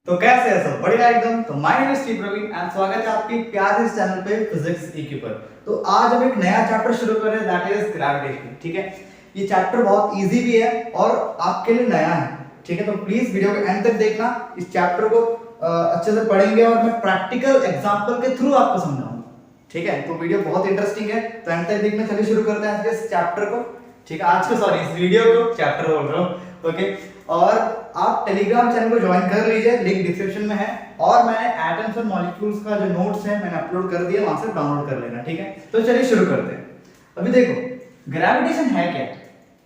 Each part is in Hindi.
तो कैसे है सब बढ़िया एकदम। तो my name is Steve Praveen and स्वागत है आपके प्यारे इस चैनल पे फिजिक्स ईक्यू पर। तो आज हम एक नया चैप्टर शुरू कर रहे हैं दैट इज ग्रेविटेशन। ठीक है, ये चैप्टर बहुत इजी भी है और आपके लिए नया है। ठीक है, तो प्लीज वीडियो के एंड तक देखना। इस चैप्टर को अच्छे से पढ़ेंगे और मैं प्रैक्टिकल एग्जांपल के थ्रू आपको समझाऊंगा। ठीक है, तो वीडियो बहुत इंटरेस्टिंग है, तो एंड तक देखना। चलिए शुरू करते हैं आज के इस चैप्टर को। ठीक है, आज के इस वीडियो को चैप्टर बोल रहा हूँ। ओके, और आप टेलीग्राम चैनल को ज्वाइन कर लीजिए, लिंक डिस्क्रिप्शन में है। और मैंने एटम्स और मॉलिक्यूल्स का जो नोट्स है मैंने अपलोड कर दिया, वहां से डाउनलोड कर लेना। ठीक है, तो चलिए शुरू करते हैं। अभी देखो ग्रेविटेशन है क्या,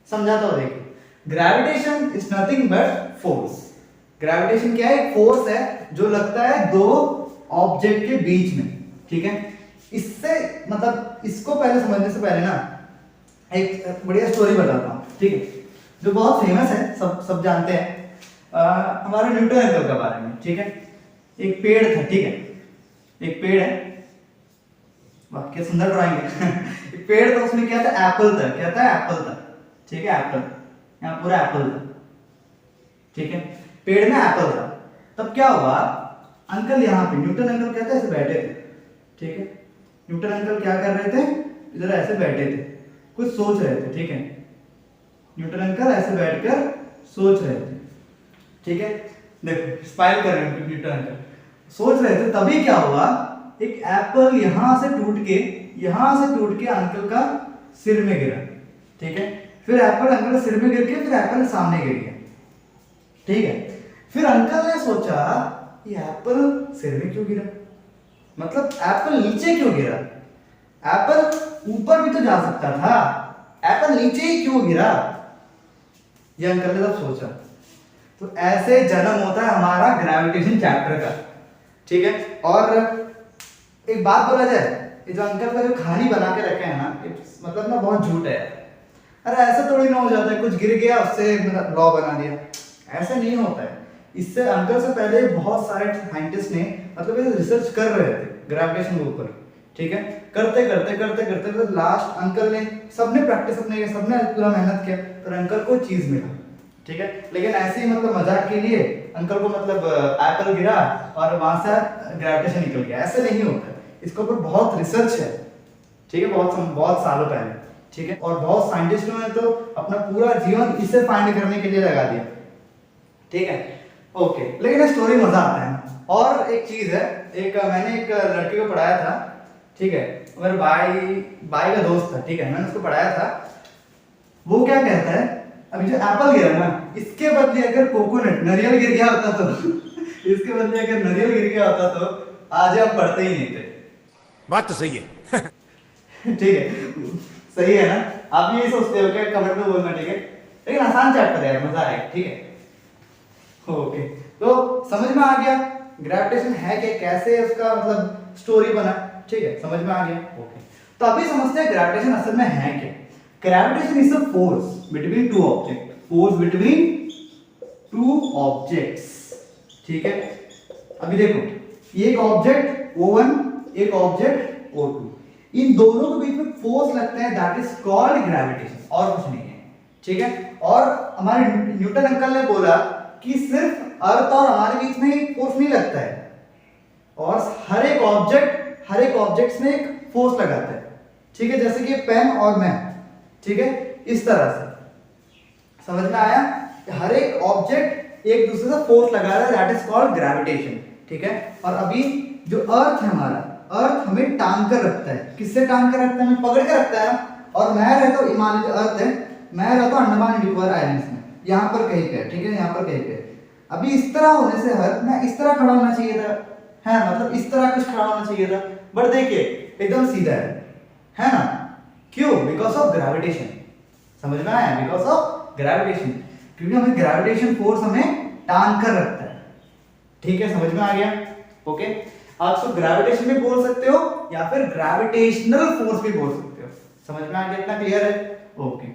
समझाता हूं। देखो, gravitation is nothing but force. Gravitation क्या है? एक फोर्स है जो लगता है दो ऑब्जेक्ट के बीच में। ठीक है, इससे मतलब इसको पहले समझने से पहले ना एक बढ़िया स्टोरी बताता हूँ। ठीक है, जो बहुत फेमस है, सब जानते हैं, हमारे न्यूटन अंकल के बारे में। ठीक है, एक पेड़ था। ठीक है, एक पेड़ है, वाह क्या सुंदर ड्राइंग है। एक पेड़ था, उसमें क्या था? एप्पल था। क्या था? एप्पल था। ठीक है, एप्पल, यहाँ पूरा एप्पल था। ठीक है, पेड़ में एप्पल था। तब क्या हुआ, अंकल यहाँ पे न्यूटन अंकल क्या थे, ऐसे बैठे थे। ठीक है, न्यूटन अंकल क्या कर रहे थे? इधर ऐसे बैठे थे, कुछ सोच रहे थे। ठीक है, न्यूटन अंकल ऐसे बैठकर सोच रहे थे। ठीक है, देखो स्माइल कर रहे हैं न्यूटन अंकल, सोच रहे थे। तभी क्या हुआ, एक एप्पल यहां से टूट के अंकल का सिर में गिरा। ठीक है, फिर एप्पल अंकल के सिर में गिर के फिर एप्पल सामने गिर गया। ठीक है, फिर अंकल ने सोचा ये एप्पल सिर में क्यों गिरा, मतलब एप्पल नीचे क्यों गिरा? एप्पल ऊपर भी तो जा सकता था, एप्पल नीचे ही क्यों गिरा? ये अंकल ने तब सोचा। तो ऐसे जन्म होता है हमारा ग्रेविटेशन चैप्टर का। ठीक है, और एक बात बोला जाए, ये जो अंकल का जो कहानी बना के रखे हैं ना, मतलब ना बहुत झूठ है। अरे ऐसा थोड़ी ना हो जाता है, कुछ गिर गया उससे लॉ बना दिया, ऐसा नहीं होता है। इससे अंकल से पहले बहुत सारे साइंटिस्ट ने मतलब रिसर्च कर रहे थे ग्रेविटेशन के ऊपर। ठीक है, करते लास्ट अंकल ने, सबने प्रैक्टिस अपने, सबने पूरा मेहनत किया, तो अंकल को चीज मिला। ठीक है, लेकिन ऐसे ही मतलब मजाक के लिए अंकल को मतलब एप्पल गिरा और वहां से ग्रेविटेशन निकल गया, ऐसे नहीं होता है। इसके ऊपर बहुत रिसर्च है। ठीक है, बहुत सालों पहले। ठीक है, और बहुत साइंटिस्टों ने तो अपना पूरा जीवन इसे फाइंड करने के लिए लगा दिया। ठीक है, ओके, लेकिन स्टोरी मजा आता है ना। और एक चीज है, मैंने एक लड़की को पढ़ाया था। ठीक है, मेरे भाई का दोस्त था। ठीक है, मैंने उसको पढ़ाया था। वो क्या कहता है, अभी जो एप्पल गिरा ना, इसके बदले अगर कोकोनट नारियल गिर गया होता तो इसके बदले अगर नारियल गिर गया होता तो आज हम पढ़ते ही नहीं थे। बात तो सही है। ठीक है, सही है ना? आप ये सोचते हो क्या? कमेंट में बोलना। ठीक है, लेकिन आसान चैप्टर है, मजा आएगा। ठीक है, ओके, तो समझ में आ गया ग्रेविटेशन है क्या, कैसे उसका मतलब स्टोरी बना। ठीक है, समझ में आ गया। ओके, तो अभी समझते हैं ग्रेविटेशन असल में है क्या। Gravitation is a force between two object, force between two objects. ठीक है, अभी देखो, एक ऑब्जेक्ट O1, एक ऑब्जेक्ट O2, इन दोनों के बीच में फोर्स लगता है, दैट इज कॉल्ड ग्रेविटेशन, और कुछ नहीं है। ठीक है, और हमारे न्यूटन अंकल ने बोला कि सिर्फ अर्थ और हमारे बीच में ही फोर्स नहीं लगता है, और हर एक ऑब्जेक्ट में एक फोर्स लगाता है। ठीक है, जैसे कि पेन और मैं। ठीक है, इस तरह से समझ में आया, हर एक ऑब्जेक्ट एक दूसरे से फोर्स लगा रहा है, दैट इज कॉल्ड ग्रेविटेशन। ठीक है, और अभी जो अर्थ है हमारा, अर्थ हमें टांग कर रखता है। किससे टांग कर रखता है? हमें पकड़ कर रखता है। और मैं रहता हूँ, मान लीजिए अर्थ है, मैं रहता हूँ अंडमान निकोबार आइलैंड्स में, यहाँ पर कहीं पे। ठीक है, यहाँ पर कहीं पे। अभी इस तरह होने से अर्थ मैं इस तरह खड़ा होना चाहिए था, है मतलब इस तरह कुछ खड़ा होना चाहिए था, बट देखिए एकदम सीधा है ना? क्यों? Because of gravitation. समझ में आया? बिकॉज ऑफ ग्रेविटेशन, क्योंकि हमें ग्रेविटेशन फोर्स हमें टांग कर रखता है। ठीक है, समझ में आ गया? ओके, आप इसको ग्रेविटेशन भी बोल सकते हो या फिर ग्रेविटेशनल फोर्स भी बोल सकते हो। समझ में आ गया? इतना क्लियर है? ओके,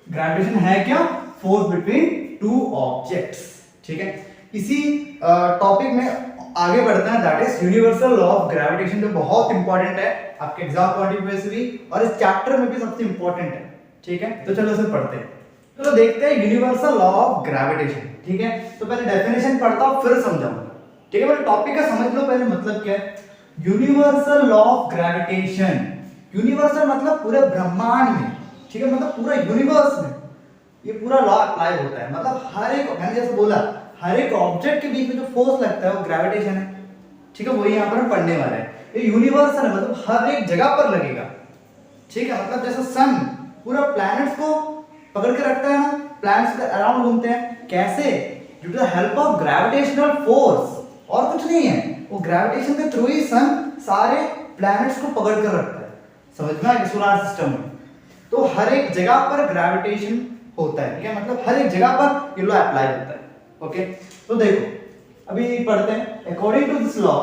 ग्रेविटेशन है क्या? Force between two objects. ठीक है, इसी टॉपिक में आगे बढ़ते हैं, that is universal law of gravitation, जो बहुत इंपॉर्टेंट है आपके एग्जाम पॉइंट ऑफ व्यू से भी, और इस चैप्टर में भी सबसे इंपॉर्टेंट है। ठीक है, तो चलो इसे पढ़ते हैं। चलो देखते हैं यूनिवर्सल लॉ ऑफ ग्रेविटेशन। ठीक है, तो पहले डेफिनेशन पढ़ता हूं फिर समझाऊंगा। ठीक है, पहले टॉपिक का समझ लो पहले मतलब क्या है। Universal law of gravitation, universal मतलब पूरे ब्रह्मांड में, ठीक है, मतलब पूरा यूनिवर्स में ये पूरा लॉ अप्लाई होता है। मतलब हर एक, मैंने जैसे बोला, हर एक ऑब्जेक्ट के बीच में जो फोर्स लगता है वो ग्रेविटेशन है। ठीक है, वही यहाँ पर हम पढ़ने वाले हैं। ये यूनिवर्सल है, मतलब हर एक जगह पर लगेगा। ठीक है, मतलब जैसे सन पूरा प्लैनेट्स को पकड़ के रखता है ना, प्लैनेट्स के अराउंड घूमते हैं, कैसे? Due to the help of gravitational force, और कुछ नहीं है, वो ग्रेविटेशन के थ्रू ही सन सारे प्लैनेट्स को पकड़ कर रखता है। समझ में आया? सोलर सिस्टम में तो हर एक जगह पर ग्रेविटेशन होता है। ठीक है, मतलब हर एक जगह पर ये लॉ अप्लाई होता है। ओके, तो देखो अभी पढ़ते हैं। According to this law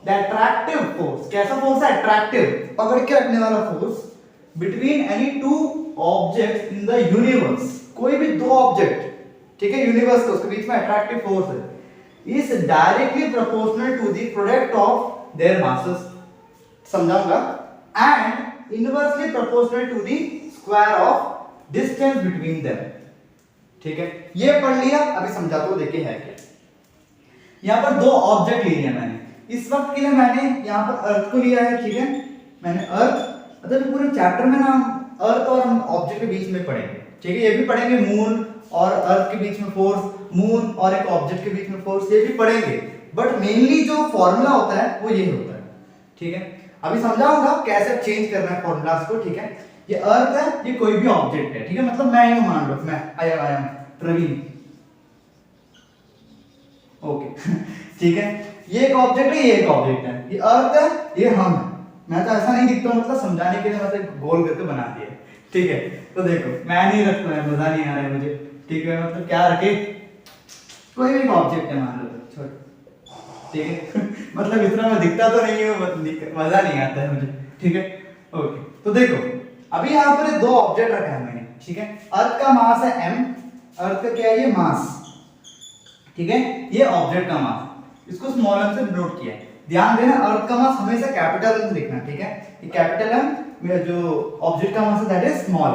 the attractive force, कैसा फोर्स है? अट्रैक्टिव, पकड़ के रखने वाला force, between any two objects in the universe, कोई भी दो ऑब्जेक्ट, ठीक है, यूनिवर्स के उसके बीच में अट्रैक्टिव फोर्स है, is directly proportional to the product of their masses, समझाऊंगा, and inversely proportional to the square of distance between them. ठीक है, ये पढ़ लिया। अभी समझाता हूं, देखिए है क्या। यहां पर दो ऑब्जेक्ट लिए हैं मैंने, इस वक्त के लिए मैंने यहां पर अर्थ को लिया है। ठीक है, मैंने अर्थ, मतलब पूरे चैप्टर में ना अर्थ और हम ऑब्जेक्ट के बीच में पढ़ेंगे। ठीक है, ये भी पढ़ेंगे मून और अर्थ के बीच में फोर्स, मून और एक ऑब्जेक्ट के बीच में फोर्स, ये भी पढ़ेंगे। बट मेनली जो फॉर्मूला होता है वो ये होता है। ठीक है, अभी समझाऊंगा कैसे चेंज करना है फॉर्मूलास को। ठीक है, ये अर्थ है, ये कोई भी ऑब्जेक्ट है। ठीक है, मतलब मैं ही मान लो, मैं आई एम प्रवीण। ओके ठीक है, ये एक ऑब्जेक्ट है, ये एक ऑब्जेक्ट है, ये अर्थ है, ये हम है। मैं तो ऐसा नहीं दिखता हूं, मतलब समझाने के लिए मतलब गोल करके बना दिया। ठीक है, तो देखो मैं नहीं रखता है, मजा नहीं आ रहा है मुझे। ठीक है, मतलब क्या रखे, कोई भी ऑब्जेक्ट है मान लो, छोड़। ठीक है मतलब इतना मैं दिखता तो नहीं हूं, मजा नहीं आता है मुझे। ठीक है, ओके, तो देखो अभी यहाँ पर दो ऑब्जेक्ट रखा है मैंने। ठीक है, अर्थ का मास है m, अर्थ का क्या है? ये मास। ठीक है, ये ऑब्जेक्ट का मास, इसको स्मॉल m से डिनोट किया है। ध्यान देना, अर्थ का मास हमेशा कैपिटल M से लिखना। ठीक है, ये कैपिटल M में जो ऑब्जेक्ट का मास है दैट इज स्मॉल।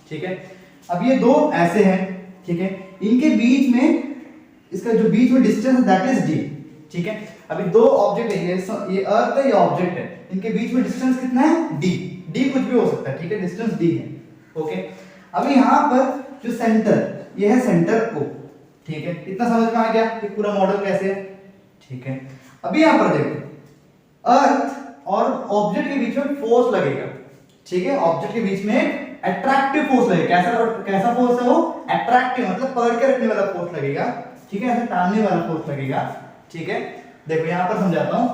ठीक है, अब ये दो ऐसे हैं। ठीक है, इनके बीच में, इसका जो बीच में डिस्टेंस है दैट इज d। ठीक है, अभी दो ऑब्जेक्ट है, ये अर्थ है, ये ऑब्जेक्ट है, इनके बीच में डिस्टेंस कितना है? d। d कुछ भी हो सकता है। ठीक है, डिस्टेंस d है। ओके, अभी यहाँ पर जो सेंटर, ये है सेंटर O। ठीक है, इतना समझ में आ गया कि पूरा मॉडल कैसे है। ठीक है, अभी यहाँ पर देखो, अर्थ और ऑब्जेक्ट के बीच में फोर्स लगेगा। ठीक है, ऑब्जेक्ट के बीच में एक अट्रैक्टिव फोर्स लगेगा। कैसा फोर्स है वो? अट्रैक्टिव, मतलब पकड़ के रखने वाला फोर्स लगेगा। ठीक है, ऐसे टानने वाला फोर्स लगेगा। ठीक है, देखो यहाँ पर समझाता हूं,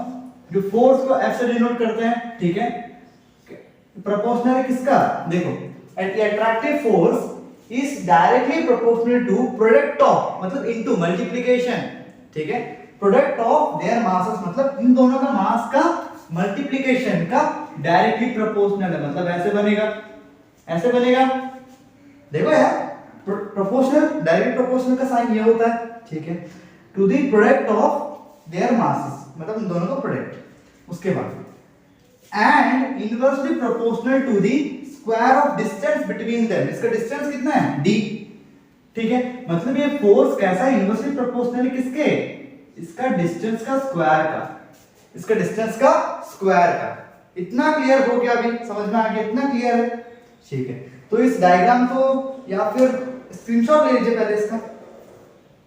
जो फोर्स को F से डिनोट करते हैं। ठीक है, प्रोपोर्शनल है किसका? देखो, attractive force is directly proportional to product of, मतलब इनटू मल्टीप्लिकेशन। ठीक है, प्रोडक्ट ऑफ देयर मासेस, मतलब इन दोनों का मास का मल्टीप्लिकेशन का डायरेक्टली प्रोपोर्शनल है। मतलब ऐसे बनेगा, ऐसे बनेगा। देखो यार, प्रोपोर्शनल, डायरेक्ट प्रोपोर्शनल का साइन ये होता है। ठीक है, to the product of their masses, मतलब इन दोनों का प्रोडक्ट। उसके बाद and inversely proportional to the square of distance between them, इसका डिस्टेंस कितना है? d। ठीक है, मतलब ये फोर्स कैसा है? इनवर्सली प्रोपोर्शनल है किसके? इसका डिस्टेंस का स्क्वायर का, इसका डिस्टेंस का स्क्वायर का। इतना क्लियर हो गया? अभी समझ में आ गया? इतना क्लियर है? ठीक है, तो इस डायग्राम को या फिर स्क्रीनशॉट ले लीजिए पहले इसका।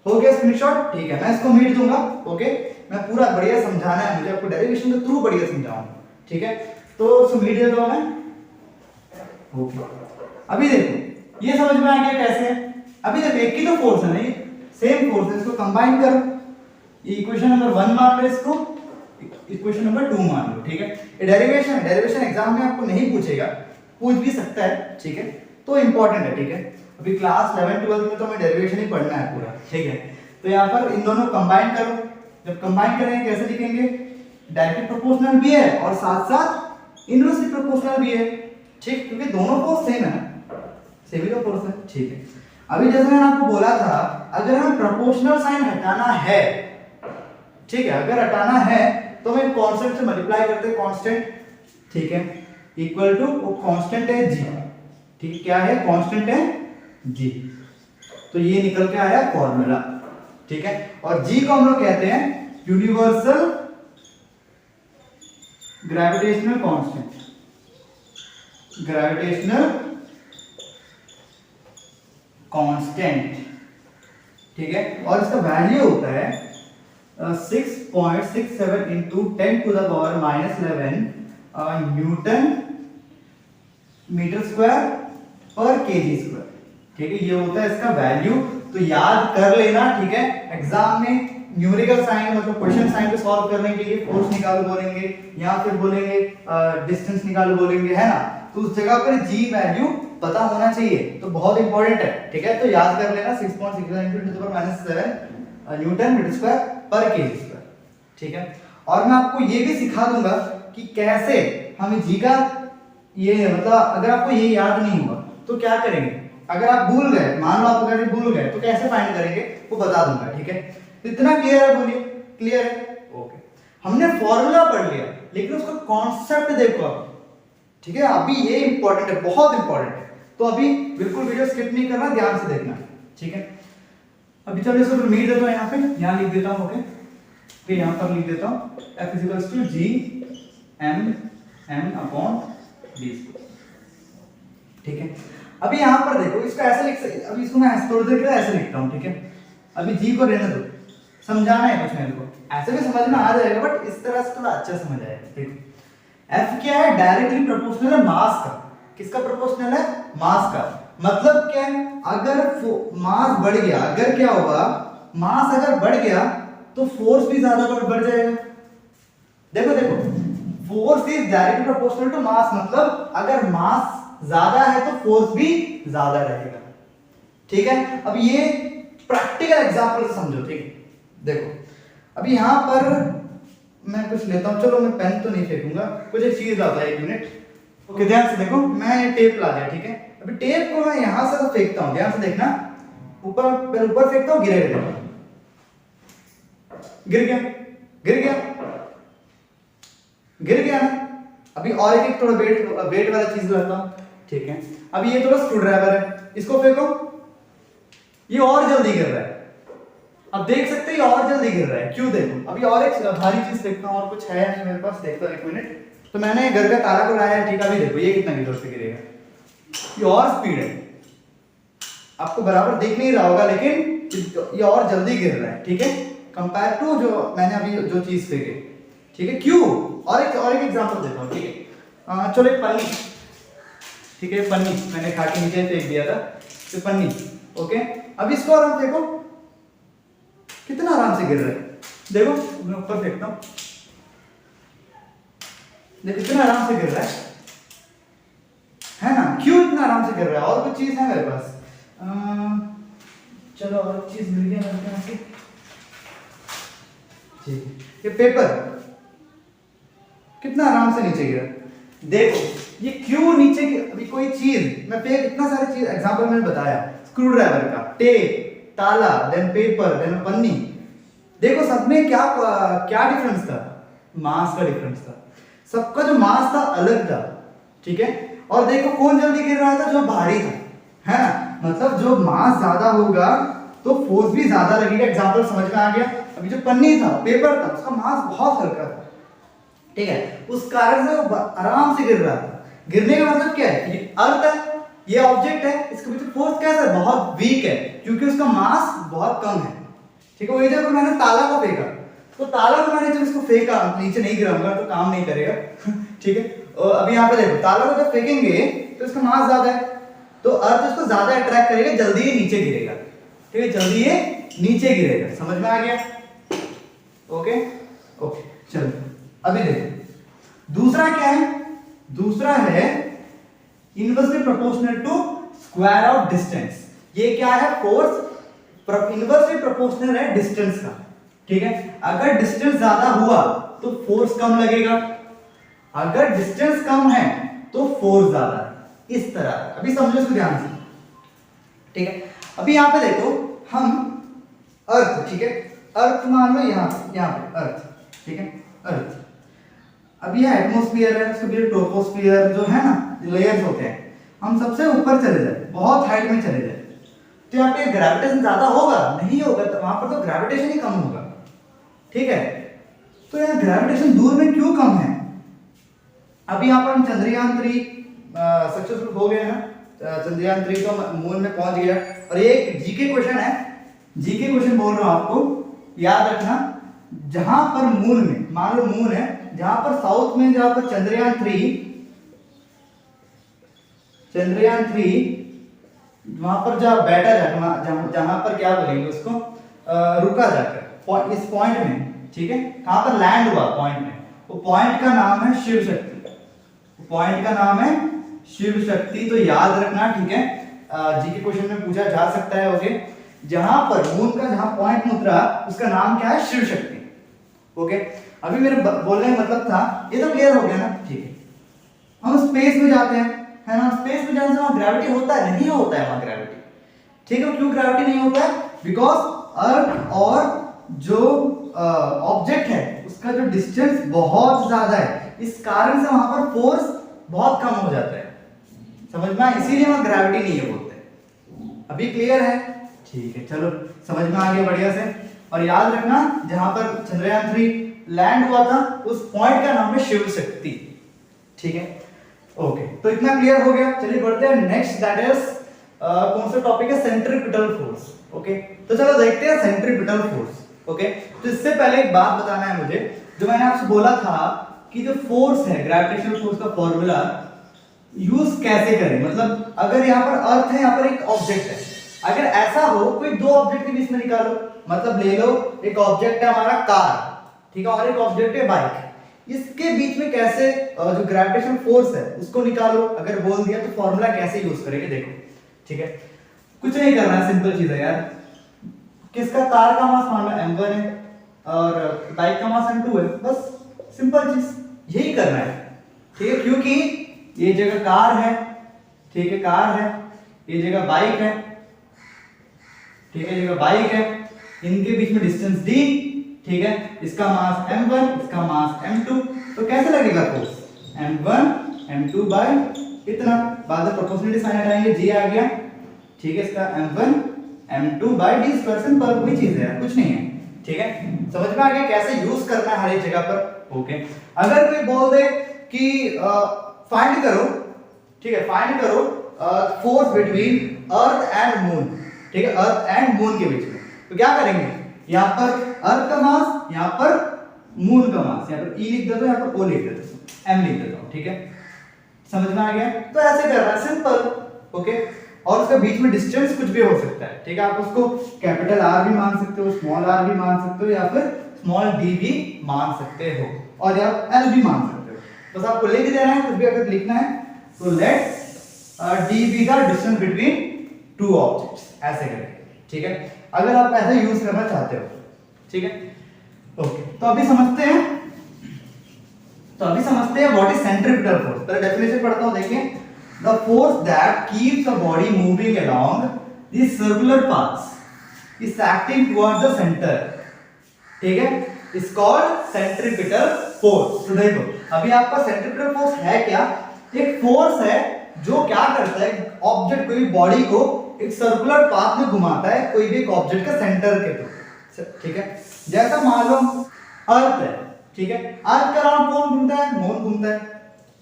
हो गया स्क्रीनशॉट? ठीक है, मैं इसको मीट दूंगा। ओके, मैं पूरा बढ़िया समझाना है मुझे, आपको डेरिवेशन के थ्रू बढ़िया समझाऊंगा। ठीक है, तो उसको मीट दे दो मैं। ओके, अभी देखो ये समझ में आ गया कैसे है। अभी देखो एक ही तो फोर्स है ना, ये सेम फोर्स है, इसको कंबाइन करो। ये इक्वेशन नंबर 1 मान लो, इसको इक्वेशन नंबर 2 मान लो। ठीक है, ये डेरिवेशन है, डेरिवेशन एग्जाम में आपको नहीं पूछेगा, पूछ भी सकता है। ठीक है, तो इंपॉर्टेंट है। ठीक है, अभी क्लास 11 12 में तो हमें डेरिवेशन ही पढ़ना है पूरा। ठीक है, तो यहाँ पर इन दोनों कंबाइन करो। जब कंबाइन करेंगे कैसे लिखेंगे? डायरेक्टली प्रोपोर्शनल भी है और साथ साथ इनवर्सली प्रोपोर्शनल भी है। ठीक, क्योंकि दोनों फोर्स सेम है ना, सेम ही तो फोर्स है। ठीक है, अभी जैसे मैंने आपको बोला था, अगर हमें प्रोपोर्शनल साइन हटाना है, ठीक है, अगर हटाना है तो हम कांस्टेंट से मल्टीप्लाई करते हैं, कांस्टेंट। ठीक है, इक्वल टू वो कांस्टेंट है g। ठीक, क्या है? कांस्टेंट है g। तो ये निकल के आया फॉर्मूला, ठीक है। और जी को हम लोग कहते हैं universal gravitational constant, gravitational constant, ठीक है। और इसका वैल्यू होता है 6.67 into 10 to the power -11 newton metre square पर केजी स्क्वायर, ठीक है। ये होता है इसका वैल्यू, तो याद कर लेना, ठीक है। एग्जाम में न्यूमेरिकल साइन मतलब क्वेश्चन साइन को सॉल्व करने के लिए फोर्स निकालो बोलेंगे या फिर बोलेंगे डिस्टेंस निकालो बोलेंगे, है ना। तो उस जगह पर जी वैल्यू पता होना चाहिए, तो बहुत इंपॉर्टेंट है, ठीक है। तो याद कर लेना 6.67 into 10 to the power -7 newton metre square पर केजी स्क्वायर, ठीक है। और मैं आपको ये भी सिखा दूंगा कि कैसे हम जी का ये मतलब अगर आपको ये याद नहीं हुआ तो क्या करेंगे, अगर आप भूल गए, मान लो आप अगर भूल गए तो कैसे फाइंड करेंगे वो बता दूंगा, ठीक है। तो इतना क्लियर है, बोलिए क्लियर है, ओके। हमने फॉर्मूला पढ़ लिया लेकिन उसका कॉन्सेप्ट देखो आप, ठीक है। अभी ये इंपॉर्टेंट है, बहुत इंपॉर्टेंट है, तो अभी बिल्कुल वीडियो स्किप नहीं करना, ध्यान से देखना, ठीक है। अभी चलो इसको लिख देता हूं, यहाँ पे यहाँ लिख देता हूं, ओके। फिर यहाँ पर लिख देता हूं F equals to G M M upon D square, ठीक है। अभी यहाँ पर देखो, इसको ऐसे लिख सकते, अभी इसको मैं थोड़ी देर के लिए ऐसे लिखता हूँ, ठीक है। अभी जी को रहने दो, समझाना है कुछ मेरे को, ऐसे भी समझ में आ जाएगा बट इस तरह से थोड़ा अच्छा समझ आएगा, देखो। एफ क्या है, डायरेक्टली प्रोपोर्शनल है मास का, किसका प्रोपोर्शनल है, मास का। मतलब क्या है, अगर मास बढ़ गया, अगर क्या होगा, मास अगर बढ़ गया तो फोर्स भी ज्यादा बढ़ जाएगा। देखो देखो, force is directly proportional to mass, मतलब अगर मास ज्यादा है तो फोर्स भी ज्यादा रहेगा, ठीक है। अब ये प्रैक्टिकल एग्जांपल से समझो, ठीक है। देखो अभी यहां पर मैं कुछ लेता हूं, चलो मैं पेन तो नहीं फेंकूंगा, कुछ एक चीज लाता है, 1 मिनट, ओके। ध्यान से देखो, मैं टेप ला दिया, ठीक है। अभी टेप को मैं यहां से फेंकता हूं, ध्यान से देखना, ऊपर फेंकता हूं, गिरेगा, गिर गया, गिर गया, गिर गया ना। अभी और एक थोड़ा वेट वाला चीज लाता हूं, ठीक है। अभी ये थोड़ा स्क्रू ड्राइवर है, इसको फेंको, ये और जल्दी गिर रहा है। अब देख सकते हैं ये और जल्दी गिर रहा है, क्यों, देखो। अभी और एक भारी चीज देखता हूं, और कुछ है नहीं मेरे पास, देखता हूं, 1 मिनट। तो मैंने घर का ताला को लाया है, ठीक है। अभी देखो ये कितना जोर से गिरेगा, ये और स्पीड है, आपको बराबर दिख नहीं रहा होगा लेकिन ये और जल्दी गिर रहा है, ठीक है, कंपेयर टू जो मैंने अभी जो चीज फेंकी, ठीक है। क्यों, और एक एग्जांपल देता हूं, ठीक है। चलो एक पन्नी, ठीक है, पन्नी मैंने खा के नीचे फेंक दिया था, तो पन्नी, ओके। अब इसको आराम देखो, कितना आराम से गिर रहा है, देखो मैं ऊपर फेंकता हूं, देखो कितना आराम से गिर रहा है ना। क्यों इतना आराम से गिर रहा है, और कुछ चीज है मेरे पास, चलो और चीज मिल गया मेरे पास, ठीक। ये पेपर कितना आराम से नीचे गिरा, देखो ये क्यों नीचे अभी कोई चीज मैं फेंक, इतना सारे चीज एग्जांपल मैंने बताया, स्क्रू ड्राइवर का, टेप, ताला, देन पेपर, देन पन्नी, देखो सब में क्या क्या डिफरेंस था, मास का डिफरेंस था, सबका जो मास था अलग था, ठीक है। और देखो कौन जल्दी गिर रहा था, जो भारी था, है ना। मतलब जो मास ज्यादा होगा तो फोर्स भी ज्यादा लगेगा, एग्जांपल समझ में आ गया। अभी जो पन्नी था, पेपर था, उसका मास बहुत हल्का था, ठीक है, उस कारण से वो आराम से गिर रहा था। गिरने का मतलब क्या है, ये अर्थ है, ये ऑब्जेक्ट है, इसके पीछे फोर्स कैसा है, बहुत वीक है, क्योंकि उसका मास बहुत कम है, ठीक है। वही जब मैंने ताला को फेंका, तो ताला को मैंने जब इसको फेंका, नीचे नहीं गिराऊंगा तो काम नहीं करेगा, ठीक है। और अभी यहाँ पे देखो, ताला को जब फेंकेंगे तो इसका मास ज्यादा है, तो अर्थ इसको ज्यादा अट्रैक्ट करेगा, जल्दी ये नीचे गिरेगा, ठीक है, जल्दी ये नीचे गिरेगा, समझ में आ गया, ओके ओके। चलो अभी देखो दूसरा क्या है, दूसरा है inversely proportional to square of distance. ये क्या है, फोर्स इनवर्सली प्रोपोर्शनल है डिस्टेंस का, ठीक है। अगर डिस्टेंस ज्यादा हुआ तो फोर्स कम लगेगा, अगर डिस्टेंस कम है तो फोर्स ज्यादा है, इस तरह। अभी समझो इसको ध्यान से, ठीक है। अभी यहां पे देखो, हम अर्थ, ठीक है, अर्थ मान लो यहां पे अर्थ, ठीक है, अर्थ। अब ये एटमॉस्फेयर है, उसके पीछे ट्रोपोस्फियर जो है ना, लेयर्स होते हैं, हम सबसे ऊपर चले जाए, बहुत हाइट में चले जाए, तो यहाँ पे ग्रेविटेशन ज्यादा होगा नहीं होगा, तो वहां पर तो ग्रेविटेशन ही कम होगा, ठीक है। तो यहाँ ग्रेविटेशन दूर में क्यों कम है? अभी यहाँ पर हम चंद्रयान 3 सक्सेसफुल हो गए हैं, चंद्रयान 3 तो मून में पहुंच गया। और ये एक जीके क्वेश्चन है, जीके क्वेश्चन बोल रहा हूं आपको, याद रखना। जहां पर मून में, मान लो मून है, जहां पर साउथ में, जहां पर चंद्रयान 3 वहां पर जहां बैठा जाकर, जहां पर क्या बोलेंगे उसको, रुका जाकर इस पॉइंट में, ठीक है, कहां पर लैंड हुआ पॉइंट में, वो पॉइंट का नाम है शिव शक्ति, पॉइंट का नाम है शिव शक्ति। तो याद रखना, ठीक है, जीके क्वेश्चन में पूछा जा सकता है। ओके, जहां पर मून का जहां पॉइंट उतरा उसका नाम क्या है? शिव शक्ति। ओके, अभी मेरे बोलने का मतलब था, ये तो क्लियर हो गया ना, ठीक है। हम स्पेस में जाते हैं, है ना, स्पेस में जाने से वहां ग्रेविटी होता है? नहीं होता है वहां ग्रेविटी, ठीक है। क्यों ग्रेविटी नहीं होता है? बिकॉज अर्थ और जो ऑब्जेक्ट है उसका जो डिस्टेंस बहुत ज्यादा है, इस कारण से वहां पर फोर्स बहुत कम हो जाता है, समझ में आया? इसीलिए वहां ग्रेविटी नहीं है बोलते। अभी क्लियर है? ठीक है, चलो समझ में आ गया बढ़िया से। और याद रखना, जहां पर चंद्रयान 3 लैंड हुआ था उस पॉइंट का नाम है शिव शक्ति, ठीक है। ओके, तो इतना क्लियर हो गया। चलिए बढ़ते हैं नेक्स्ट, दैट इज कौन सा टॉपिक है? Centripetal force. ओके, तो चलो देखते हैं सेंट्रीपिटल फोर्स। ओके, तो इससे पहले एक बात बताना है मुझे, जो मैंने आपसे बोला था कि जो फोर्स है, ग्रेविटेशनल फोर्स का फॉर्मूला यूज कैसे करें। मतलब अगर यहाँ पर अर्थ है, यहाँ पर एक ऑब्जेक्ट है, अगर ऐसा हो कोई दो ऑब्जेक्ट के बीच में निकालो, मतलब ले लो एक ऑब्जेक्ट है हमारा कार, ठीक है, और एक ऑब्जेक्ट है बाइक, इसके बीच में कैसे जो ग्रेविटेशनल फोर्स है उसको निकालो अगर बोल दिया, तो फॉर्मूला कैसे यूज करेंगे देखो, ठीक है। कुछ नहीं करना है, सिंपल चीज है यार। किसका कार का मास मान लो m1 है और बाइक का मास m2 है, बस सिंपल चीज यही करना है, ठीक है। क्योंकि ये जगह कार है, ठीक है, कार है, ये जगह बाइक है, ठीक है, जगह बाइक है, इनके बीच में डिस्टेंस d, ठीक है, इसका मास m1, इसका मास m2, तो कैसे लगेगा फोर्स? m1 m2 बाय इतना, बाद में प्रोपोर्शनलिटी साइन हटाएंगे, g आ गया, ठीक है, इसका m1 m2 bye d square, simple वही चीज है, कुछ नहीं है, ठीक है। समझ में आ गया कैसे यूज करना है हर एक जगह पर। ओके, अगर कोई बोल दे कि फाइंड करो, ठीक है, फाइंड करो force between earth and moon, ठीक है, अर्थ एंड मून के बीच में, तो क्या करेंगे? यहाँ पर अर्थ का मास, यहाँ पर मून का मास, यहाँ पर E लिख देता हूं, यहाँ पर O लिख देता हूं, M लिख देता हूं, ठीक है। समझ में आ गया? तो ऐसे करना है, सिंपल। ओके, और उसके बीच में डिस्टेंस कुछ भी हो सकता है, ठीक है, आप उसको कैपिटल R भी मान सकते हो, स्मॉल r भी मान सकते हो, या फिर स्मॉल d भी मान सकते हो, और या L भी मान सकते हो। बस आपको लिख देना है, कुछ भी अगर लिखना है तो let d be the distance between two objects, ऐसे करें, ठीक है, अगर आप ऐसे यूज करना चाहते हो, ठीक है। ओके, तो अभी समझते हैं व्हाट इज सेंट्रीपिटल फोर्स। पहले डेफिनेशन पढ़ता हूं, देखिए, the force that keeps the body moving along the circular paths is acting towards the centre, ठीक है, इज कॉल्ड सेंट्रीपिटल फोर्स। तो देखो, अभी आपका सेंट्रीपिटल फोर्स है क्या? एक फोर्स है जो क्या करता है, ऑब्जेक्ट कोई बॉडी को एक सर्कुलर पाथ में घुमाता है, कोई भी एक ऑब्जेक्ट का सेंटर के थ्रू, ठीक है। जैसा मान लो अर्थ है, ठीक है, अर्थ का अराउंड कौन घूमता है? मून घूमता है,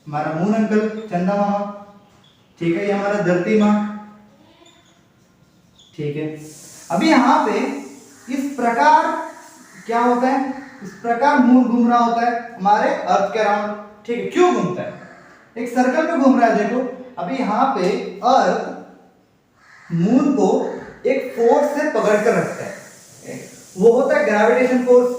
हमारा मून अंकल, चंदा मामा, ठीक है, ये हमारा धरती माँ, ठीक है। अभी यहाँ पे इस प्रकार क्या होता है? इस प्रकार मून घूम रहा होता है हमारे अर्थ के अराउंड, ठीक है। क्यों घूमता है? एक सर्कल में घूम रहा है। देखो, अभी यहाँ पे अर्थ मून को एक फोर्स से पकड़ कर रखता है, वो होता है ग्रेविटेशन फोर्स,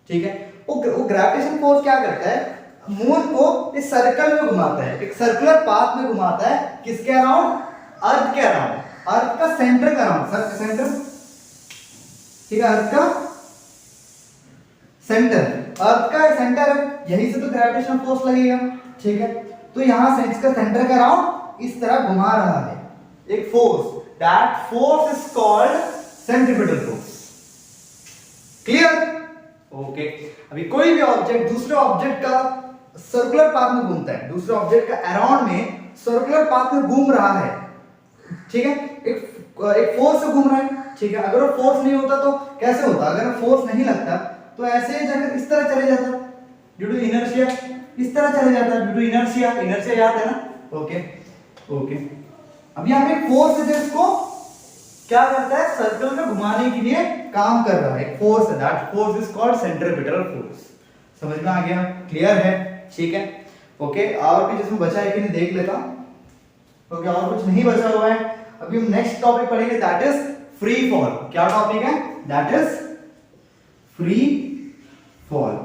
ठीक है। वो ग्रेविटेशन फोर्स क्या करता है? मून को इस सर्कल में घुमाता है, एक सर्कुलर पाथ में घुमाता है, किसके अराउंड? अर्थ के अराउंड, अर्थ का सेंटर का अराउंड, सेंटर, ठीक है, अर्थ का सेंटर, अर्थ का सेंटर है, यहीं से तो ग्रेविटेशनल फोर्स लगेगा, ठीक है। तो यहां से इसका सेंटर का अराउंड इस तरह घुमा रहा है एक force, that force is called centripetal force. Clear? Okay, अभी कोई भी ऑब्जेक्ट दूसरे ऑब्जेक्ट का सर्कुलर पाथ में घूमता है, दूसरे ऑब्जेक्ट का अराउंड में सर्कुलर पाथ में घूम रहा है, ठीक है। एक एक फोर्स से घूम रहा है, ठीक है। अगर वो फोर्स नहीं होता तो कैसे होता, अगर फोर्स नहीं लगता तो ऐसे जाकर इस तरह चले जाता ड्यू टू इनर्शिया, इस तरह चले जाता ड्यू टू इनर्शिया, इनर्शिया याद है ना। ओके ओके, अब यहाँ पे फोर्स है जिसको क्या करता है, सर्कल में घुमाने के लिए काम कर रहा है, फोर्स है, that force is called centripetal force. समझ में आ गया, क्लियर है, ठीक है। ओके, और भी जिसमें बचा है कि नहीं देख लेता हूं। ओके, और कुछ नहीं बचा हुआ है। अभी हम नेक्स्ट टॉपिक पढ़ेंगे, दैट इज फ्री फॉल। क्या टॉपिक है, दैट इज फ्री फॉल,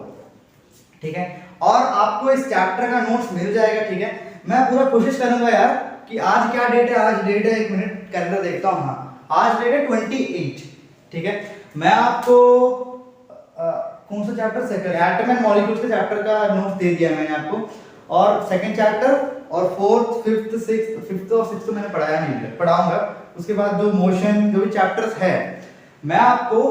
ठीक है। और आपको इस चैप्टर का नोट्स मिल जाएगा, ठीक है। मैं पूरा कोशिश करूंगा यार कि आज क्या डेट है, आज डेट है, एक मिनट कैलेंडर देखता हूं, हाँ आज डेट है 28, ठीक है। मैं आपको कौन सा chapter, second atom and molecules के चैप्टर का नोट्स दे दिया मैंने आपको, और सेकंड चैप्टर और फोर्थ फिफ्थ सिक्स्थ, फिफ्थ और सिक्स्थ मैंने पढ़ाया नहीं है, पढ़ाऊंगा। उसके बाद जो मोशन जो भी चैप्टर्स है मैं आपको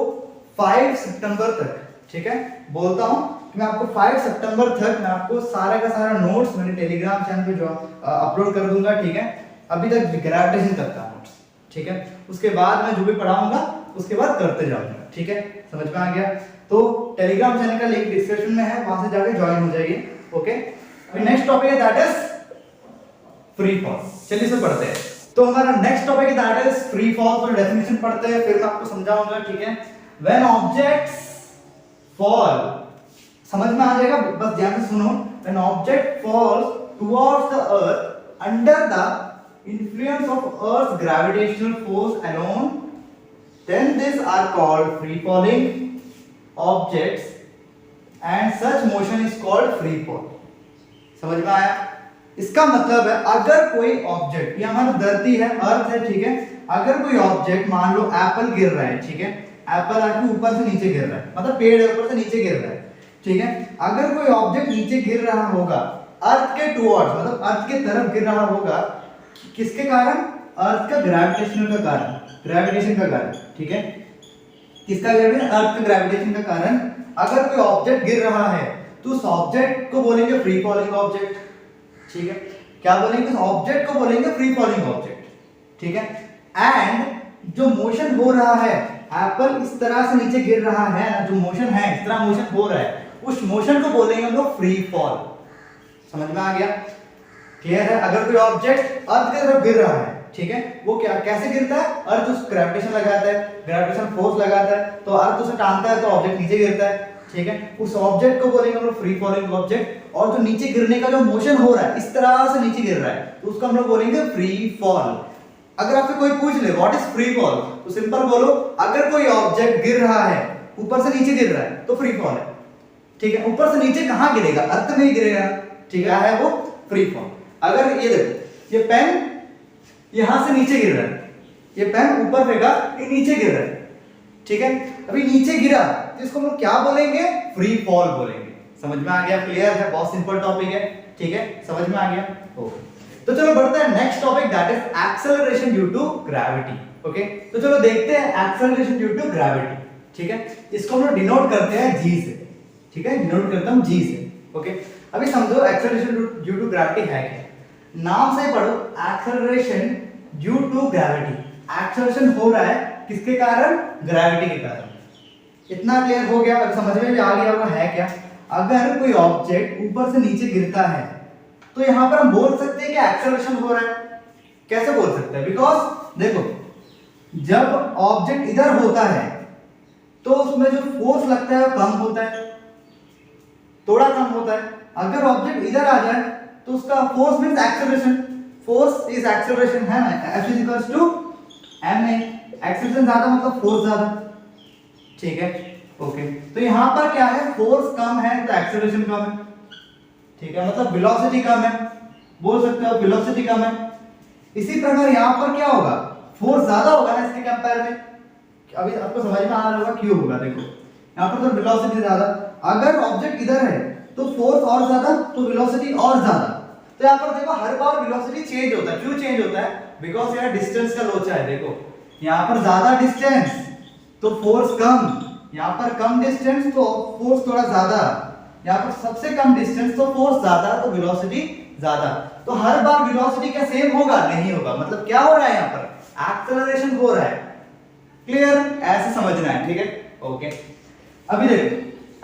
5 सितंबर तक, ठीक है, बोलता हूं कि मैं आपको 5 सितंबर तक मैं आपको सारा का सारा नोट्स मेरे टेलीग्राम चैनल पे जो अपलोड कर दूंगा, ठीक है। अभी तक ग्रेविटेशन तक का नोट्स, ठीक है। उसके बाद मैं जो भी पढ़ाऊंगा उसके बाद करते जाऊंगा, ठीक है। समझ में आ गया, तो टेलीग्राम चैनल का लिंक डिस्क्रिप्शन में है, वहां से जाके ज्वाइन हो जाइए। ओके, अभी नेक्स्ट टॉपिक है दैट इज फ्री फॉल। चलिए इसे पढ़ते हैं। तो हमारा नेक्स्ट टॉपिक है दैट इज फ्री फॉल। तो डेफिनेशन पढ़ते हैं, फिर मैं आपको समझाऊंगा, ठीक है। व्हेन ऑब्जेक्ट्स फॉल, समझ में आ जाएगा, बस ध्यान से सुनो। When object falls towards the earth under the influence of earth's gravitational force alone, then these are called free falling objects and such motion is called free fall। समझ में आया, इसका मतलब है अगर कोई ऑब्जेक्ट, ये हमारी धरती है, अर्थ है, ठीक है। अगर कोई ऑब्जेक्ट, मान लो एप्पल गिर रहा है, ठीक है, एप्पल आके ऊपर से नीचे गिर रहा है, मतलब पेड़ है ऊपर से नीचे गिर रहा है, ठीक है। अगर कोई ऑब्जेक्ट नीचे गिर रहा होगा अर्थ के टुवर्ड्स, मतलब अर्थ के तरफ गिर रहा होगा, किसके कारण, अर्थ का ग्रेविटेशन का कारण, ग्रेविटेशन का कारण, ठीक है। किसका ग्रेविटेशन, अर्थ का ग्रेविटेशन का कारण अगर कोई ऑब्जेक्ट गिर रहा है तो उस ऑब्जेक्ट को बोलेंगे फ्री फॉलिंग ऑब्जेक्ट, ठीक है। क्या बोलेंगे, उस ऑब्जेक्ट को बोलेंगे फ्री फॉलिंग ऑब्जेक्ट, ठीक है। एंड जो मोशन हो रहा है, एप्पल इस तरह से नीचे गिर रहा है ना, जो मोशन है, इस तरह मोशन हो रहा है, उस मोशन को बोलेंगे हम लोग फ्री फॉल। समझ में आ गया, क्लियर है। अगर कोई ऑब्जेक्ट अर्थ की तरफ गिर रहा है, ठीक है, वो क्या कैसे गिरता है, अर्थ उस ग्रेविटेशन लगाता है, ग्रेविटेशन फोर्स लगाता है, तो अर्थ उसे टानता है तो ऑब्जेक्ट नीचे गिरता है, ठीक है। उस ऑब्जेक्ट को बोलेंगे हम लोग फ्री फॉलिंग ऑब्जेक्ट। और जो नीचे गिरने का जो मोशन हो रहा है, इस तरह से नीचे गिर रहा है, तो उसको हम लोग बोलेंगे फ्री फॉल। अगर आपसे कोई पूछ ले व्हाट इज फ्री फॉल, तो सिंपल बोलो, अगर कोई ऑब्जेक्ट गिर रहा है, ऊपर से नीचे गिर रहा है, तो फ्री फॉल है, ठीक है। ऊपर से नीचे कहां गिरेगा, अर्थ में ही गिरेगा, ठीक है, वो फ्री फॉल। अगर ये देखो, ये पेन यहां से नीचे गिर रहा है, ये पेन ऊपर फेंका, ये नीचे गिर रहा है, ठीक है। अभी नीचे गिरा तो इसको हम लोग क्या बोलेंगे, फ्री फॉल बोलेंगे। समझ में आ गया, क्लियर है, बहुत सिंपल टॉपिक है, ठीक है, समझ में आ गया। ओके, तो चलो बढ़ते हैं next topic, that is acceleration due to gravity. Okay, तो चलो देखते हैं एक्सेलरेशन ड्यू टू ग्रेविटी, ठीक है। इसको हम लोग डिनोट करते हैं जी से, ठीक है, डिनोट करता हूं जी से। ओके, अभी समझो एक्सेलरेशन ड्यू टू ग्रेविटी है क्या, नाम से पढ़ो, acceleration due to gravity. Acceleration हो रहा है किसके कारण, ग्रेविटी के कारण। इतना क्लियर हो गया, अब समझ में भी आ गया होगा है क्या। अगर कोई ऑब्जेक्ट ऊपर से नीचे गिरता है तो यहां पर हम बोल सकते हैं कि एक्सेलरेशन हो रहा है। कैसे बोल सकते हैं, बिकॉज देखो, जब ऑब्जेक्ट इधर होता है तो उसमें जो फोर्स लगता है वो कम होता है, थोड़ा कम होता है। अगर ऑब्जेक्ट इधर आ जाए तो उसका force means acceleration, force is acceleration, है ना, F equals to ma। Acceleration ज्यादा मतलब फोर्स ज्यादा, ठीक है। ओके, तो यहां पर क्या है, फोर्स कम है तो एक्सेलरेशन कम है, ठीक है, मतलब वेलोसिटी कम है, बोल सकते हो वेलोसिटी कम है। इसी प्रकार यहां पर क्या होगा, फोर्स ज्यादा होगा ना इसके कंपेयर में। अभी आपको समझ में आ रहा होगा क्यों होगा, देखो यहां पर तो वेलोसिटी ज्यादा, अगर ऑब्जेक्ट इधर है तो फोर्स और ज्यादा तो वेलोसिटी और ज्यादा। तो यहां पर देखो हर बार वेलोसिटी चेंज होता है, क्यों चेंज होता है, बिकॉज़ यार डिस्टेंस का लोचा है। देखो यहां पर ज्यादा डिस्टेंस तो फोर्स कम, यहां पर कम डिस्टेंस तो फोर्स थोड़ा ज्यादा, यहां पर सबसे कम डिस्टेंस तो फोर्स ज्यादा तो वेलोसिटी ज्यादा। तो हर बार वेलोसिटी क्या सेम होगा, नहीं होगा। मतलब क्या हो रहा है, यहां पर एक्सेलरेशन हो रहा है, क्लियर, ऐसे समझना है, ठीक है, ओके। अभी देखो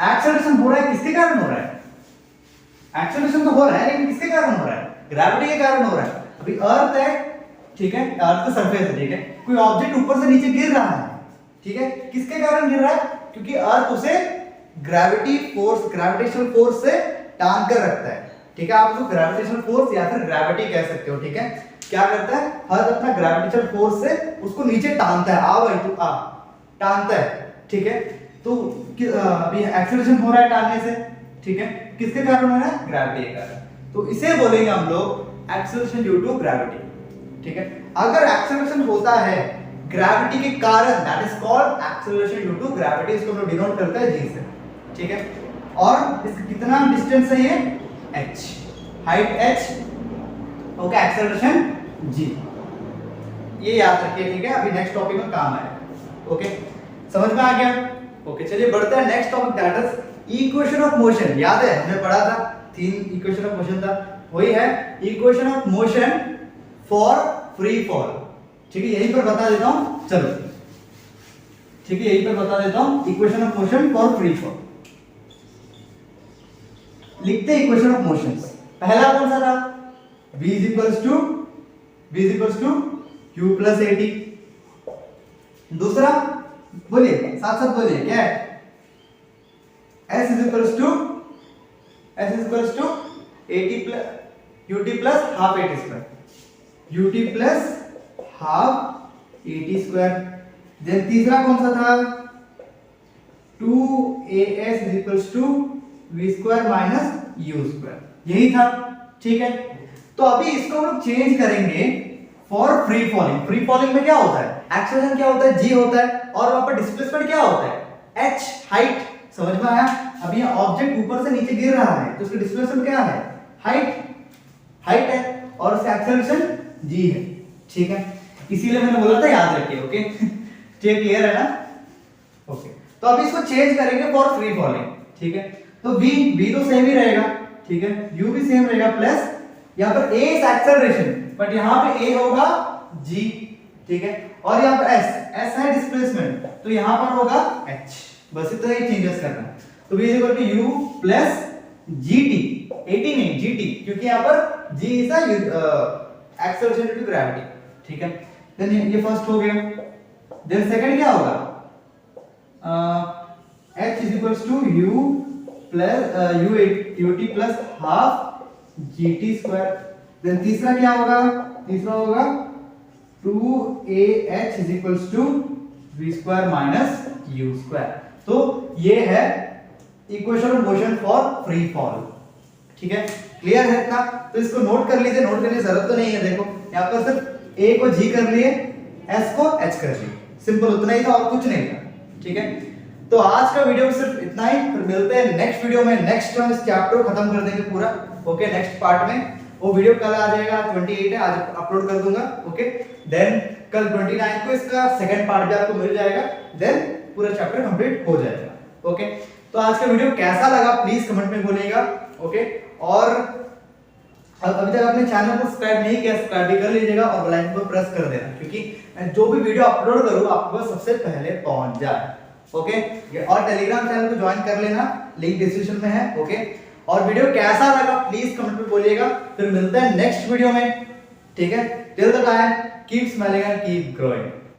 एक्सेलरेशन हो रहा है, किसके कारण हो रहा है? एक्सेलरेशन तो हो रहा है लेकिन किसके कारण हो रहा है? ग्रेविटी के कारण हो रहा है। अभी अर्थ है, ठीक है, अर्थ का सरफेस है, ठीक है, कोई ऑब्जेक्ट ऊपर से नीचे गिर रहा है, ठीक है, किसके कारण गिर रहा है? क्योंकि अर्थ उसे ग्रेविटी फोर्स, ग्रेविटेशनल फोर्स से टान कर रखता है, ठीक है, आप उसको ग्रेविटेशनल फोर्स या फिर ग्रेविटी कह सकते हो, ठीक है। क्या करता है? अर्थ अपना ग्रेविटेशनल फोर्स से उसको नीचे टानता है, आ भाई तू आ, टानता है, ठीक है। तो अभी एक्सेलरेशन हो रहा है टानने से, ठीक है, किसके कारण हो रहा है? ग्रेविटी के कारण। तो इसे बोलेंगे हम लोग एक्सेलरेशन ड्यू टू ग्रेविटी, ठीक है। अगर एक्सेलरेशन होता है ग्रेविटी के कारण, that is called acceleration due to gravity, इसको हम लोग डिनोट करते हैं जी से, ठीक है। और इस कितना डिस्टेंस है ये? h, height h, okay, acceleration g, ये याद रखिए, ठीक है, अभी नेक्स्ट टॉपिक में काम आएगा, ओके, समझ में आ गया? ओके, चलिए बढ़ते हैं next topic, that is equation of motion. याद है हमने पढ़ा था, 3 इक्वेशन ऑफ मोशन था, वही है equation of motion for free fall, ठीक है, यहीं पर बता देता हूं, चलो, ठीक है, यहीं पर बता देता हूं equation of motion for free fall. लिखते हैं इक्वेशन ऑफ मोशन। पहला कौन सा था? v is equals to u plus at। दूसरा बोलिए, साथ साथ बोलिए, क्या है? s is equals to at plus ut plus half at square, ut plus half at square। Then तीसरा कौन सा था? 2as is equals to v square minus u square, यही था, ठीक है। तो अभी इसको हम लोग चेंज करेंगे for free falling. Free falling में क्या होता है? एक्सेलरेशन क्या होता है? g होता है, और वहां पर डिस्प्लेसमेंट क्या होता है? h, हाइट, समझ में आया? अभी ये ऑब्जेक्ट ऊपर से नीचे गिर रहा है तो उसका डिस्प्लेसमेंट क्या है? हाइट है, और उसका एक्सेलरेशन g है, ठीक है, इसीलिए मैंने बोला था याद रखिए, ओके। ठीक, क्लियर है ना? ओके, तो अभी इसको चेंज करेंगे फॉर फ्री फॉलिंग, ठीक है। तो v तो सेम ही रहेगा, ठीक है, u भी सेम रहेगा, प्लस यहाँ पर a इज एक्सेलरेशन, बट यहाँ पे a होगा g, ठीक है, और यहाँ पर s है डिस्प्लेसमेंट, तो यहाँ पर होगा h, बस इतना ही चेंजेस करना है। तो v equal to u plus gt, 80 नहीं gt, क्योंकि यहाँ पर g is acceleration due to gravity, ठीक है। देन ये फर्स्ट हो गया। देन सेकंड क्या होगा? h is equal to u plus ut plus half gt square. Then तीसरा क्या होगा? तीसरा होगा 2ah is equals to v square minus u square. तो ये है equation of motion for free fall, ठीक है, क्लियर है इतना? तो इसको नोट कर लीजिए, नोट करने की जरूरत तो नहीं है, देखो यहाँ पर सिर्फ a को g कर लिए, s को h कर लिए, सिंपल उतना ही था और कुछ नहीं था, ठीक है। तो आज का वीडियो सिर्फ इतना ही, फिर मिलते हैं नेक्स्ट वीडियो में। नेक्स्ट हम इस चैप्टर को खत्म कर देंगे पूरा, ओके, नेक्स्ट पार्ट में। वो वीडियो कल आ जाएगा, 28 है, आज अपलोड कर दूंगा, ओके। देन कल 29 को इसका सेकंड पार्ट भी आपको मिल जाएगा, देन पूरा चैप्टर कंप्लीट हो जाएगा, ओके। तो आज का वीडियो कैसा लगा प्लीज कमेंट में बोलिएगा, ओके। और अभी तक आपने चैनल को सब्सक्राइब नहीं किया, सब्सक्राइब भी कर लीजिएगा और बेल आइकन को प्रेस कर देना, क्योंकि मैं जो भी वीडियो अपलोड करूँ आपको बस सबसे पहले पहुंच जाए, ओके। और टेलीग्राम चैनल को ज्वाइन कर लेना, लिंक डिस्क्रिप्शन में है, ओके। और वीडियो कैसा लगा प्लीज कमेंट में बोलिएगा, फिर मिलते हैं नेक्स्ट वीडियो में, ठीक है। Till the time keep smiling and keep growing.